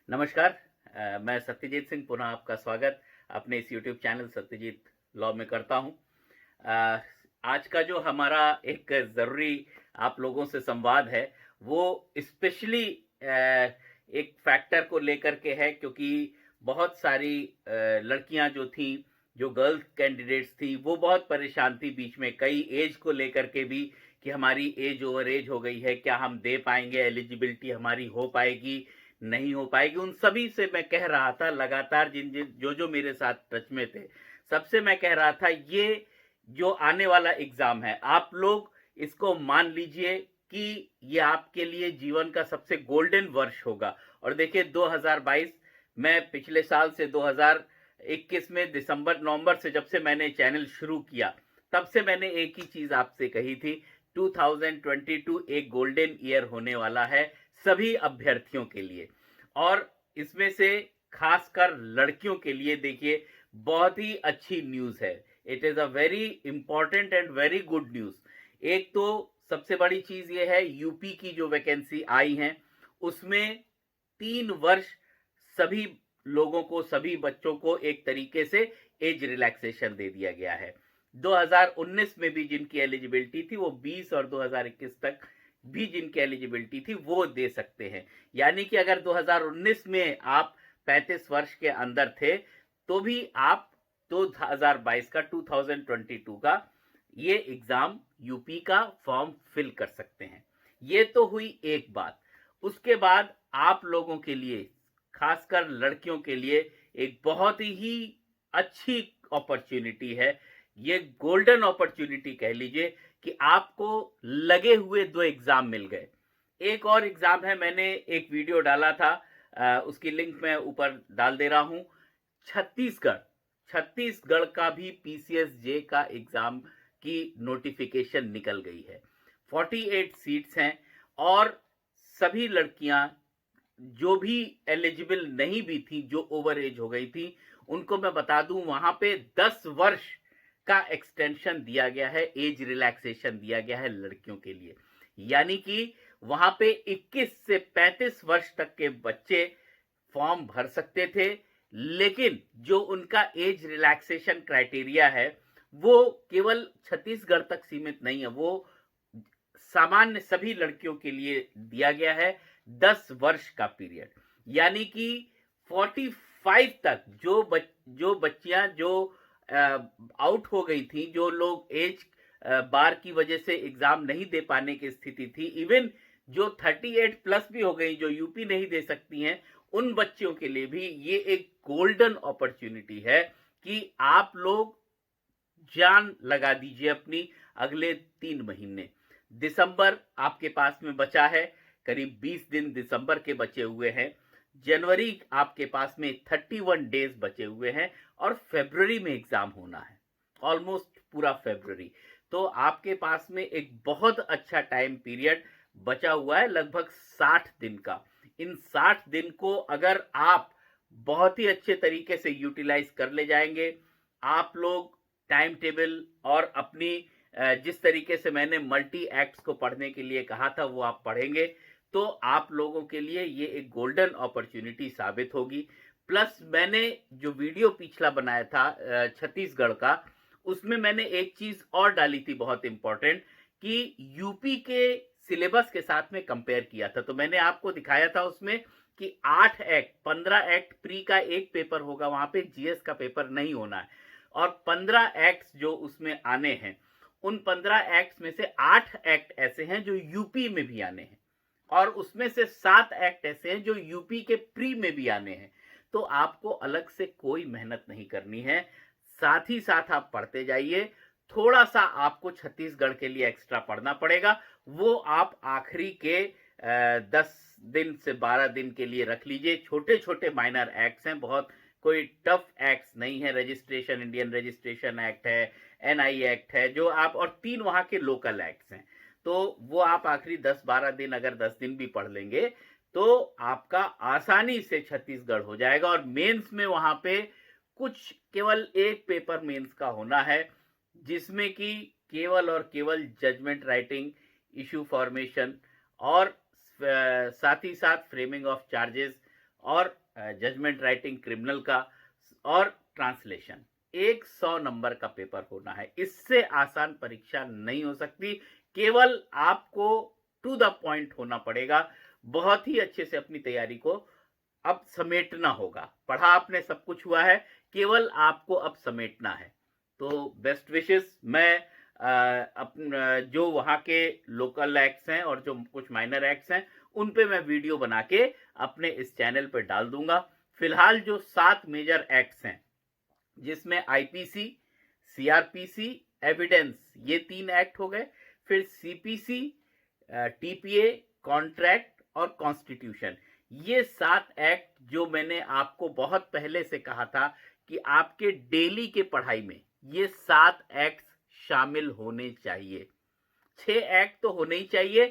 नमस्कार। मैं सत्यजीत सिंह पुनः आपका स्वागत अपने इस यूट्यूब चैनल सत्यजीत लॉ में करता हूं। आज का जो हमारा एक ज़रूरी आप लोगों से संवाद है वो स्पेशली एक फैक्टर को लेकर के है, क्योंकि बहुत सारी लड़कियां जो थी, जो गर्ल कैंडिडेट्स थी, वो बहुत परेशान थी बीच में कई एज को लेकर के भी कि हमारी एज ओवर एज हो गई है, क्या हम दे पाएंगे, एलिजिबिलिटी हमारी हो पाएगी नहीं हो पाएगी। उन सभी से मैं कह रहा था लगातार, जिन जिन जो जो मेरे साथ टच में थे, सबसे मैं कह रहा था ये जो आने वाला एग्जाम है, आप लोग इसको मान लीजिए कि ये आपके लिए जीवन का सबसे गोल्डन वर्ष होगा। और देखिए 2022, मैं पिछले साल से 2021 में दिसंबर नवंबर से जब से मैंने चैनल शुरू किया, तब से मैंने एक ही चीज आपसे कही थी, 2022 एक गोल्डन ईयर होने वाला है सभी अभ्यर्थियों के लिए। और इसमें से खासकर लड़कियों के लिए देखिए बहुत ही अच्छी न्यूज है। It is a very important and very good news. एक तो सबसे बड़ी चीज ये है, यूपी की जो वैकेंसी आई है उसमें 3 वर्ष सभी लोगों को, सभी बच्चों को एक तरीके से एज रिलैक्सेशन दे दिया गया है। 2019 में भी जिनकी एलिजिबिलिटी थी वो 20 और 2021 तक भी जिनकी एलिजिबिलिटी थी वो दे सकते हैं। यानी कि अगर 2019 में आप 35 वर्ष के अंदर थे तो भी आप 2022 का 2022 का ये एग्जाम यूपी का फॉर्म फिल कर सकते हैं। ये तो हुई एक बात। उसके बाद आप लोगों के लिए, खासकर लड़कियों के लिए, एक बहुत ही अच्छी अपॉर्चुनिटी है। ये गोल्डन अपॉर्चुनिटी कह लीजिए कि आपको लगे हुए 2 एग्जाम मिल गए। एक और एग्जाम है, मैंने एक वीडियो डाला था, उसकी लिंक मैं ऊपर डाल दे रहा हूं। छत्तीसगढ़ छत्तीसगढ़ का भी पीसीएस जे का एग्जाम की नोटिफिकेशन निकल गई है। 48 सीट्स हैं और सभी लड़कियां जो भी एलिजिबल नहीं भी थी, जो ओवर एज हो गई थी, उनको मैं बता दूं वहां पे 10 वर्ष का एक्सटेंशन दिया गया है, एज रिलैक्सेशन दिया गया है लड़कियों के लिए। यानी कि वहां पे 21 से 35 वर्ष तक के बच्चे फॉर्म भर सकते थे, लेकिन जो उनका एज रिलैक्सेशन क्राइटेरिया है वो केवल छत्तीसगढ़ तक सीमित नहीं है, वो सामान्य सभी लड़कियों के लिए दिया गया है। 10 वर्ष का पीरियड, यानी कि 45 तक जो बच्चियां जो आउट हो गई थी, जो लोग एज बार की वजह से एग्जाम नहीं दे पाने की स्थिति थी, इवन जो 38 प्लस भी हो गई, जो यूपी नहीं दे सकती हैं, उन बच्चियों के लिए भी ये एक गोल्डन अपॉर्चुनिटी है कि आप लोग जान लगा दीजिए अपनी। अगले 3 महीने, दिसंबर आपके पास में बचा है, करीब 20 दिन दिसंबर के बचे हुए हैं। जनवरी आपके पास में 31 डेज बचे हुए हैं और फरवरी में एग्जाम होना है, ऑलमोस्ट पूरा फरवरी। तो आपके पास में एक बहुत अच्छा टाइम पीरियड बचा हुआ है, लगभग 60 दिन का। इन 60 दिन को अगर आप बहुत ही अच्छे तरीके से यूटिलाइज कर ले जाएंगे, आप लोग टाइम टेबल और अपनी जिस तरीके से मैंने मल्टी एक्ट्स को पढ़ने के लिए कहा था वो आप पढ़ेंगे, तो आप लोगों के लिए ये एक गोल्डन अपॉर्चुनिटी साबित होगी। प्लस मैंने जो वीडियो पिछला बनाया था छत्तीसगढ़ का, उसमें मैंने एक चीज और डाली थी बहुत इंपॉर्टेंट, कि यूपी के सिलेबस के साथ में कंपेयर किया था। तो मैंने आपको दिखाया था उसमें कि 8 एक्ट, 15 एक्ट प्री का एक पेपर होगा, वहां पे जीएस का पेपर नहीं होना है। और 15 एक्ट्स जो उसमें आने हैं, उन 15 एक्ट्स में से 8 एक्ट ऐसे हैं जो यूपी में भी आने हैं, और उसमें से 7 एक्ट ऐसे हैं जो यूपी के प्री में भी आने हैं। तो आपको अलग से कोई मेहनत नहीं करनी है, साथ ही साथ आप पढ़ते जाइए। थोड़ा सा आपको छत्तीसगढ़ के लिए एक्स्ट्रा पढ़ना पड़ेगा, वो आप आखिरी के 10 दिन से 12 दिन के लिए रख लीजिए। छोटे छोटे माइनर एक्ट्स हैं, बहुत कोई टफ एक्ट्स नहीं है। रजिस्ट्रेशन, इंडियन रजिस्ट्रेशन एक्ट है, एनआई एक्ट है जो आप, और 3 वहां के लोकल एक्ट्स हैं। तो वो आप आखिरी 10-12 दिन, अगर 10 दिन भी पढ़ लेंगे तो आपका आसानी से छत्तीसगढ़ हो जाएगा। और मेंस में वहां पे कुछ केवल एक पेपर मेंस का होना है, जिसमें कि केवल और केवल जजमेंट राइटिंग, इशू फॉर्मेशन और साथ ही साथ फ्रेमिंग ऑफ चार्जेस और जजमेंट राइटिंग क्रिमिनल का और ट्रांसलेशन। 100 नंबर का पेपर होना है। इससे आसान परीक्षा नहीं हो सकती। केवल आपको टू द पॉइंट होना पड़ेगा। बहुत ही अच्छे से अपनी तैयारी को अब समेटना होगा। पढ़ा आपने, सब कुछ हुआ है, केवल आपको अब समेटना है। तो बेस्ट विशेस। मैं जो वहाँ के लोकल एक्ट्स हैं और जो कुछ माइनर एक्ट्स हैं उन पे मैं वीडियो बना के अपने इस चैनल पे डाल दूंगा। फिलहाल जो 7 मेजर एक्ट्स हैं जिसमें आईपीसी, सीआरपीसी, एविडेंस, ये 3 एक्ट हो गए। फिर सीपीसी, टीपीए, कॉन्ट्रैक्ट और कॉन्स्टिट्यूशन, ये 7 एक्ट जो मैंने आपको बहुत पहले से कहा था कि आपके डेली के पढ़ाई में ये 7 एक्ट शामिल होने चाहिए। 6 एक्ट तो होने ही चाहिए।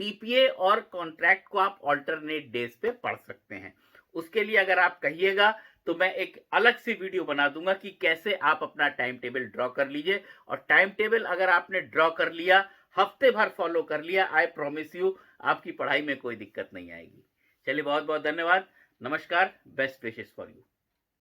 टीपीए और कॉन्ट्रैक्ट को आप ऑल्टरनेट डेज पे पढ़ सकते हैं। उसके लिए अगर आप कहिएगा तो मैं एक अलग सी वीडियो बना दूंगा कि कैसे आप अपना टाइम टेबल ड्रॉ कर लीजिए। और टाइम टेबल अगर आपने ड्रॉ कर लिया, हफ्ते भर फॉलो कर लिया, आई प्रॉमिस यू आपकी पढ़ाई में कोई दिक्कत नहीं आएगी। चलिए, बहुत बहुत धन्यवाद। नमस्कार। Best wishes for you.